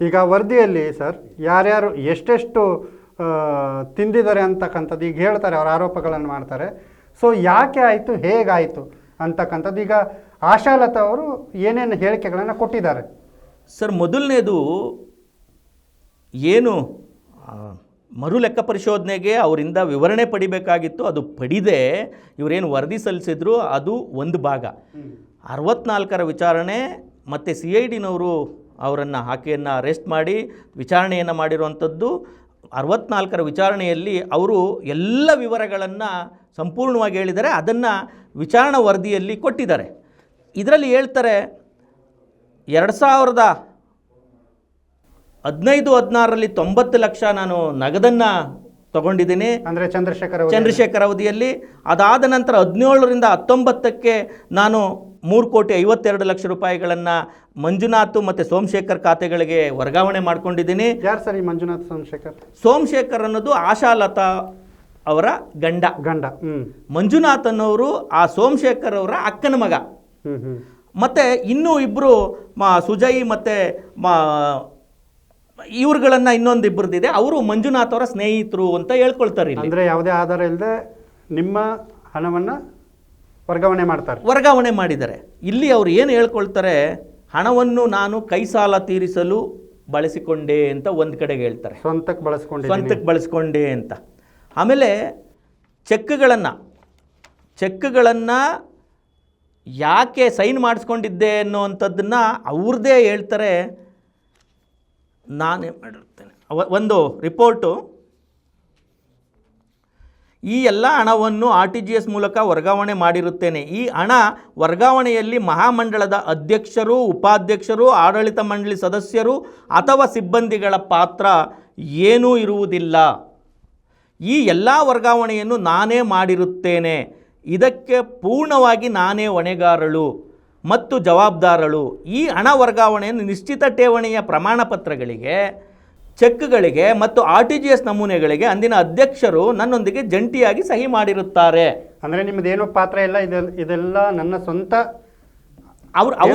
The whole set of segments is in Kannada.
ಈಗ ವರದಿಯಲ್ಲಿ ಸರ್ ಯಾರ್ಯಾರು ಎಷ್ಟೆಷ್ಟು ತಿಂದಿದ್ದಾರೆ ಅಂತಕ್ಕಂಥದ್ದು ಈಗ ಹೇಳ್ತಾರೆ, ಅವ್ರ ಆರೋಪಗಳನ್ನು ಮಾಡ್ತಾರೆ. ಸೊ ಯಾಕೆ ಆಯಿತು, ಹೇಗಾಯಿತು ಅಂತಕ್ಕಂಥದ್ದು ಈಗ ಆಶಾಲತಾ ಅವರು ಏನೇನು ಹೇಳಿಕೆಗಳನ್ನು ಕೊಟ್ಟಿದ್ದಾರೆ ಸರ್? ಮೊದಲನೇದು ಏನು ಮರು ಲೆಕ್ಕ ಪರಿಶೋಧನೆಗೆ ಅವರಿಂದ ವಿವರಣೆ ಪಡಿಬೇಕಾಗಿತ್ತು, ಅದು ಪಡಿದೆ ಇವರೇನು ವರದಿ ಸಲ್ಲಿಸಿದ್ರು ಅದು ಒಂದು ಭಾಗ. 64ರ ವಿಚಾರಣೆ ಮತ್ತು CIDನವರು ಅವರನ್ನು ಆಕೆಯನ್ನು ಅರೆಸ್ಟ್ ಮಾಡಿ ವಿಚಾರಣೆಯನ್ನು ಮಾಡಿರುವಂಥದ್ದು. 64ರ ವಿಚಾರಣೆಯಲ್ಲಿ ಅವರು ಎಲ್ಲ ವಿವರಗಳನ್ನು ಸಂಪೂರ್ಣವಾಗಿ ಹೇಳಿದ್ದಾರೆ, ಅದನ್ನು ವಿಚಾರಣಾ ವರದಿಯಲ್ಲಿ ಕೊಟ್ಟಿದ್ದಾರೆ. ಇದರಲ್ಲಿ ಹೇಳ್ತಾರೆ 2015-16ರಲ್ಲಿ 90 ಲಕ್ಷ ನಾನು ನಗದನ್ನು ತಗೊಂಡಿದ್ದೀನಿ, ಅಂದರೆ ಚಂದ್ರಶೇಖರ್ ಅವಧಿಯಲ್ಲಿ. ಅದಾದ ನಂತರ 17ರಿಂದ 19ಕ್ಕೆ ನಾನು 3,52,00,000 ರೂಪಾಯಿಗಳನ್ನು ಮಂಜುನಾಥ್ ಮತ್ತು ಸೋಮಶೇಖರ್ ಖಾತೆಗಳಿಗೆ ವರ್ಗಾವಣೆ ಮಾಡ್ಕೊಂಡಿದ್ದೀನಿ. ಯಾರು ಸರ್ ಈ ಮಂಜುನಾಥ್ ಸೋಮಶೇಖರ್? ಸೋಮಶೇಖರ್ ಅನ್ನೋದು ಆಶಾಲತಾ ಅವರ ಗಂಡ. ಮಂಜುನಾಥ್ ಅನ್ನೋರು ಆ ಸೋಮಶೇಖರ್ ಅವರ ಅಕ್ಕನ ಮಗ. ಮತ್ತು ಇನ್ನೂ ಇಬ್ಬರು ಸುಜಯ್ ಮತ್ತು ಇವ್ರುಗಳನ್ನು ಇನ್ನೊಂದು ಇಬ್ಬರದಿದೆ, ಅವರು ಮಂಜುನಾಥ್ ಅವರ ಸ್ನೇಹಿತರು ಅಂತ ಹೇಳ್ಕೊಳ್ತಾರೆ. ಅಂದರೆ ಯಾವುದೇ ಆಧಾರ ಇಲ್ಲದೆ ನಿಮ್ಮ ಹಣವನ್ನು ವರ್ಗಾವಣೆ ಮಾಡಿದ್ದಾರೆ. ಇಲ್ಲಿ ಅವರು ಏನು ಹೇಳ್ಕೊಳ್ತಾರೆ, ಹಣವನ್ನು ನಾನು ಕೈ ಸಾಲ ತೀರಿಸಲು ಬಳಸಿಕೊಂಡೆ ಅಂತ ಒಂದು ಕಡೆಗೆ ಹೇಳ್ತಾರೆ, ಸ್ವಂತಕ್ಕೆ ಬಳಸ್ಕೊಂಡೆ ಅಂತ. ಆಮೇಲೆ ಚೆಕ್ಗಳನ್ನು ಯಾಕೆ ಸೈನ್ ಮಾಡಿಸ್ಕೊಂಡಿದ್ದೆ ಅನ್ನೋವಂಥದ್ದನ್ನು ಅವ್ರದ್ದೇ ಹೇಳ್ತಾರೆ. ನಾನೇ ಮಾಡಿರ್ತೇನೆ ಒಂದು ರಿಪೋರ್ಟು. ಈ ಎಲ್ಲ ಹಣವನ್ನು RTGS ಮೂಲಕ ವರ್ಗಾವಣೆ ಮಾಡಿರುತ್ತೇನೆ. ಈ ಹಣ ವರ್ಗಾವಣೆಯಲ್ಲಿ ಮಹಾಮಂಡಳದ ಅಧ್ಯಕ್ಷರು, ಉಪಾಧ್ಯಕ್ಷರು, ಆಡಳಿತ ಮಂಡಳಿ ಸದಸ್ಯರು ಅಥವಾ ಸಿಬ್ಬಂದಿಗಳ ಪಾತ್ರ ಏನೂ ಇರುವುದಿಲ್ಲ. ಈ ಎಲ್ಲ ವರ್ಗಾವಣೆಯನ್ನು ನಾನೇ ಮಾಡಿರುತ್ತೇನೆ. ಇದಕ್ಕೆ ಪೂರ್ಣವಾಗಿ ನಾನೇ ಹೊಣೆಗಾರಳು ಮತ್ತು ಜವಾಬ್ದಾರಳು. ಈ ಹಣ ವರ್ಗಾವಣೆಯನ್ನು ನಿಶ್ಚಿತ ಠೇವಣಿಯ ಪ್ರಮಾಣ ಪತ್ರಗಳಿಗೆ, ಚೆಕ್ಗಳಿಗೆ ಮತ್ತು RTGS ನಮೂನೆಗಳಿಗೆ ಅಂದಿನ ಅಧ್ಯಕ್ಷರು ನನ್ನೊಂದಿಗೆ ಜಂಟಿಯಾಗಿ ಸಹಿ ಮಾಡಿರುತ್ತಾರೆ. ಅಂದರೆ ನಿಮ್ಮದೇನು ಪಾತ್ರ ಇಲ್ಲ, ಇದೆಲ್ಲ ನನ್ನ ಸ್ವಂತ. ಅವರು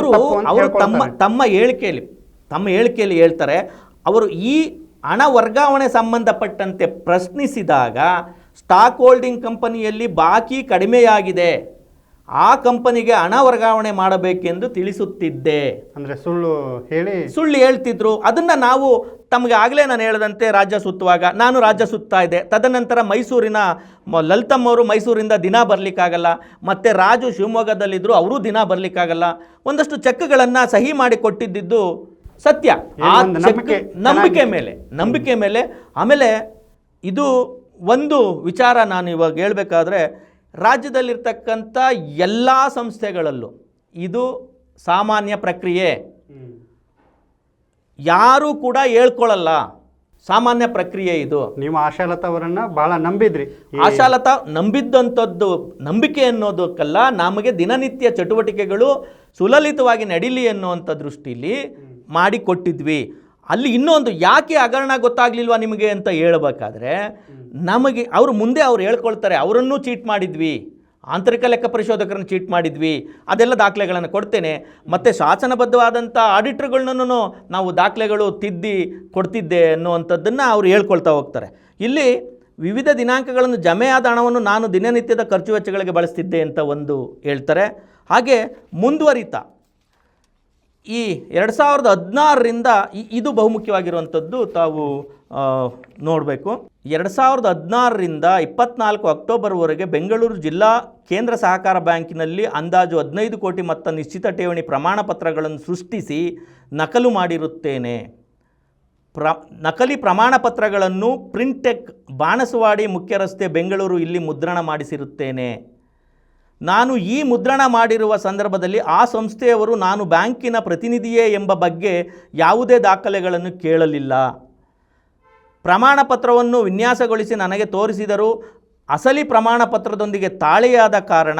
ತಮ್ಮ ಹೇಳಿಕೆಯಲ್ಲಿ ಹೇಳ್ತಾರೆ, ಅವರು ಈ ಹಣ ವರ್ಗಾವಣೆ ಸಂಬಂಧಪಟ್ಟಂತೆ ಪ್ರಶ್ನಿಸಿದಾಗ ಸ್ಟಾಕ್ ಹೋಲ್ಡಿಂಗ್ ಕಂಪನಿಯಲ್ಲಿ ಬಾಕಿ ಕಡಿಮೆಯಾಗಿದೆ, ಆ ಕಂಪನಿಗೆ ಹಣ ವರ್ಗಾವಣೆ ಮಾಡಬೇಕೆಂದು ತಿಳಿಸುತ್ತಿದ್ದೆ. ಅಂದರೆ ಸುಳ್ಳು ಹೇಳ್ತಿದ್ರು. ಅದನ್ನು ನಾವು ತಮಗೆ ಆಗಲೇ ನಾನು ಹೇಳಿದಂತೆ ರಾಜ್ಯ ಸುತ್ತುವಾಗ ನಾನು ರಾಜ್ಯ ಸುತ್ತಾ ಇದ್ದೆ. ತದನಂತರ ಮೈಸೂರಿನ ಲಲಿತಮ್ಮವರು ಮೈಸೂರಿಂದ ದಿನ ಬರಲಿಕ್ಕಾಗಲ್ಲ, ಮತ್ತು ರಾಜು ಶಿವಮೊಗ್ಗದಲ್ಲಿದ್ದರು, ಅವರೂ ದಿನ ಬರಲಿಕ್ಕಾಗಲ್ಲ. ಒಂದಷ್ಟು ಚೆಕ್ಗಳನ್ನು ಸಹಿ ಮಾಡಿ ಕೊಟ್ಟಿದ್ದು ಸತ್ಯ. ಆ ನಂಬಿಕೆ ಮೇಲೆ ಆಮೇಲೆ ಇದು ಒಂದು ವಿಚಾರ ನಾನು ಇವಾಗ ಹೇಳಬೇಕಾದ್ರೆ, ರಾಜ್ಯದಲ್ಲಿರ್ತಕ್ಕಂಥ ಎಲ್ಲ ಸಂಸ್ಥೆಗಳಲ್ಲೂ ಇದು ಸಾಮಾನ್ಯ ಪ್ರಕ್ರಿಯೆ. ಯಾರೂ ಕೂಡ ಹೇಳ್ಕೊಳ್ಳಲ್ಲ, ಸಾಮಾನ್ಯ ಪ್ರಕ್ರಿಯೆ ಇದು. ನೀವು ಆಶಾಲತಾ ಅವರನ್ನು ಭಾಳ ನಂಬಿದ್ರಿ. ಆಶಾಲತಾ ನಂಬಿದ್ದಂಥದ್ದು ನಂಬಿಕೆ ಅನ್ನೋದಕ್ಕಲ್ಲ, ನಮಗೆ ದಿನನಿತ್ಯ ಚಟುವಟಿಕೆಗಳು ಸುಲಲಿತವಾಗಿ ನಡೀಲಿ ಅನ್ನುವಂಥ ದೃಷ್ಟಿಲಿ ಮಾಡಿಕೊಟ್ಟಿದ್ವಿ. ಅಲ್ಲಿ ಇನ್ನೊಂದು, ಯಾಕೆ ಹಗರಣ ಗೊತ್ತಾಗಲಿಲ್ವಾ ನಿಮಗೆ ಅಂತ ಹೇಳಬೇಕಾದ್ರೆ, ನಮಗೆ ಅವ್ರು ಹೇಳ್ಕೊಳ್ತಾರೆ, ಅವರನ್ನೂ ಚೀಟ್ ಮಾಡಿದ್ವಿ, ಆಂತರಿಕ ಲೆಕ್ಕ ಪರಿಶೋಧಕರನ್ನು ಚೀಟ್ ಮಾಡಿದ್ವಿ, ಅದೆಲ್ಲ ದಾಖಲೆಗಳನ್ನು ಕೊಡ್ತೇನೆ, ಮತ್ತು ಶಾಸನಬದ್ಧವಾದಂಥ ಆಡಿಟ್ರ್ಗಳನ್ನೂ ನಾವು ದಾಖಲೆಗಳು ತಿದ್ದಿ ಕೊಡ್ತಿದ್ದೆ ಅನ್ನುವಂಥದ್ದನ್ನು ಅವ್ರು ಹೇಳ್ಕೊಳ್ತಾ ಹೋಗ್ತಾರೆ. ಇಲ್ಲಿ ವಿವಿಧ ದಿನಾಂಕಗಳನ್ನು ಜಮೆಯಾದ ಹಣವನ್ನು ನಾನು ದಿನನಿತ್ಯದ ಖರ್ಚು ವೆಚ್ಚಗಳಿಗೆ ಬಳಸ್ತಿದ್ದೆ ಅಂತ ಒಂದು ಹೇಳ್ತಾರೆ. ಹಾಗೆ ಮುಂದುವರಿತಾ ಈ 2016ರಿಂದ ಇದು ಬಹುಮುಖ್ಯವಾಗಿರುವಂಥದ್ದು ತಾವು ನೋಡಬೇಕು. 2016ರಿಂದ 24 ಅಕ್ಟೋಬರ್ವರೆಗೆ ಬೆಂಗಳೂರು ಜಿಲ್ಲಾ ಕೇಂದ್ರ ಸಹಕಾರ ಬ್ಯಾಂಕಿನಲ್ಲಿ ಅಂದಾಜು 15 ಕೋಟಿ ಮೊತ್ತ ನಿಶ್ಚಿತ ಠೇವಣಿ ಪ್ರಮಾಣ ಪತ್ರಗಳನ್ನು ಸೃಷ್ಟಿಸಿ ನಕಲು ಮಾಡಿರುತ್ತೇನೆ. ನಕಲಿ ಪ್ರಮಾಣ ಪತ್ರಗಳನ್ನು ಪ್ರಿಂಟೆಕ್ ಬಾಣಸವಾಡಿ ಮುಖ್ಯ ರಸ್ತೆ ಬೆಂಗಳೂರು ಇಲ್ಲಿ ಮುದ್ರಣ ಮಾಡಿಸಿರುತ್ತೇನೆ. ನಾನು ಈ ಮುದ್ರಣ ಮಾಡಿರುವ ಸಂದರ್ಭದಲ್ಲಿ ಆ ಸಂಸ್ಥೆಯವರು ನಾನು ಬ್ಯಾಂಕಿನ ಪ್ರತಿನಿಧಿಯೇ ಎಂಬ ಬಗ್ಗೆ ಯಾವುದೇ ದಾಖಲೆಗಳನ್ನು ಕೇಳಲಿಲ್ಲ. ಪ್ರಮಾಣ ಪತ್ರವನ್ನು ವಿನ್ಯಾಸಗೊಳಿಸಿ ನನಗೆ ತೋರಿಸಿದರೂ ಅಸಲಿ ಪ್ರಮಾಣ ಪತ್ರದೊಂದಿಗೆ ತಾಳೆಯಾದ ಕಾರಣ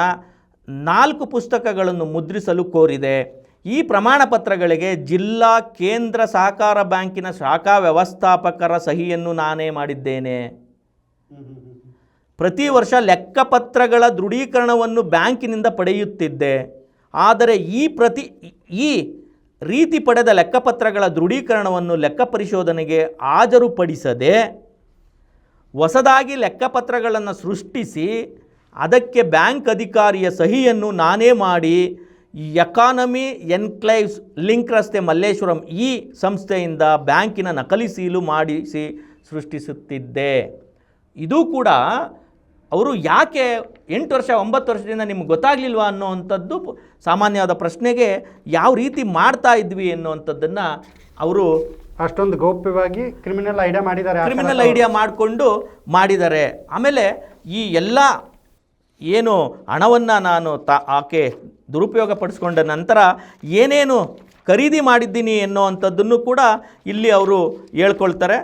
4 ಪುಸ್ತಕಗಳನ್ನು ಮುದ್ರಿಸಲು ಕೋರಿದೆ. ಈ ಪ್ರಮಾಣ ಪತ್ರಗಳಿಗೆ ಜಿಲ್ಲಾ ಕೇಂದ್ರ ಸಹಕಾರ ಬ್ಯಾಂಕಿನ ಶಾಖಾ ವ್ಯವಸ್ಥಾಪಕರ ಸಹಿಯನ್ನು ನಾನೇ ಮಾಡಿದ್ದೇನೆ. ಪ್ರತಿ ವರ್ಷ ಲೆಕ್ಕಪತ್ರಗಳ ದೃಢೀಕರಣವನ್ನು ಬ್ಯಾಂಕಿನಿಂದ ಪಡೆಯುತ್ತಿದ್ದೆ. ಆದರೆ ಈ ರೀತಿ ಪಡೆದ ಲೆಕ್ಕಪತ್ರಗಳ ದೃಢೀಕರಣವನ್ನು ಲೆಕ್ಕ ಪರಿಶೋಧನೆಗೆ ಹಾಜರುಪಡಿಸದೆ ಹೊಸದಾಗಿ ಲೆಕ್ಕಪತ್ರಗಳನ್ನು ಸೃಷ್ಟಿಸಿ ಅದಕ್ಕೆ ಬ್ಯಾಂಕ್ ಅಧಿಕಾರಿಯ ಸಹಿಯನ್ನು ನಾನೇ ಮಾಡಿ ಎಕಾನಮಿ ಎನ್ಕ್ಲೇವ್ಸ್ ಲಿಂಕ್ ರಸ್ತೆ ಮಲ್ಲೇಶ್ವರಂ ಈ ಸಂಸ್ಥೆಯಿಂದ ಬ್ಯಾಂಕಿನ ನಕಲಿ ಸೀಲು ಮಾಡಿಸಿ ಸೃಷ್ಟಿಸುತ್ತಿದ್ದೆ. ಇದು ಕೂಡ ಅವರು ಯಾಕೆ 8 ವರ್ಷ 9 ವರ್ಷದಿಂದ ನಿಮ್ಗೆ ಗೊತ್ತಾಗಲಿಲ್ವಾ ಅನ್ನೋವಂಥದ್ದು ಸಾಮಾನ್ಯವಾದ ಪ್ರಶ್ನೆಗೆ ಯಾವ ರೀತಿ ಮಾಡ್ತಾ ಇದ್ವಿ ಅನ್ನುವಂಥದ್ದನ್ನು ಅವರು ಅಷ್ಟೊಂದು ಗೌಪ್ಯವಾಗಿ ಕ್ರಿಮಿನಲ್ ಐಡಿಯಾ ಮಾಡಿಕೊಂಡು ಮಾಡಿದ್ದಾರೆ. ಆಮೇಲೆ ಈ ಎಲ್ಲ ಏನು ಹಣವನ್ನು ನಾನು ಆಕೆ ದುರುಪಯೋಗ ಪಡಿಸ್ಕೊಂಡ ನಂತರ ಏನೇನು ಖರೀದಿ ಮಾಡಿದ್ದೀನಿ ಅನ್ನೋವಂಥದ್ದನ್ನು ಕೂಡ ಇಲ್ಲಿ ಅವರು ಹೇಳ್ಕೊಳ್ತಾರೆ.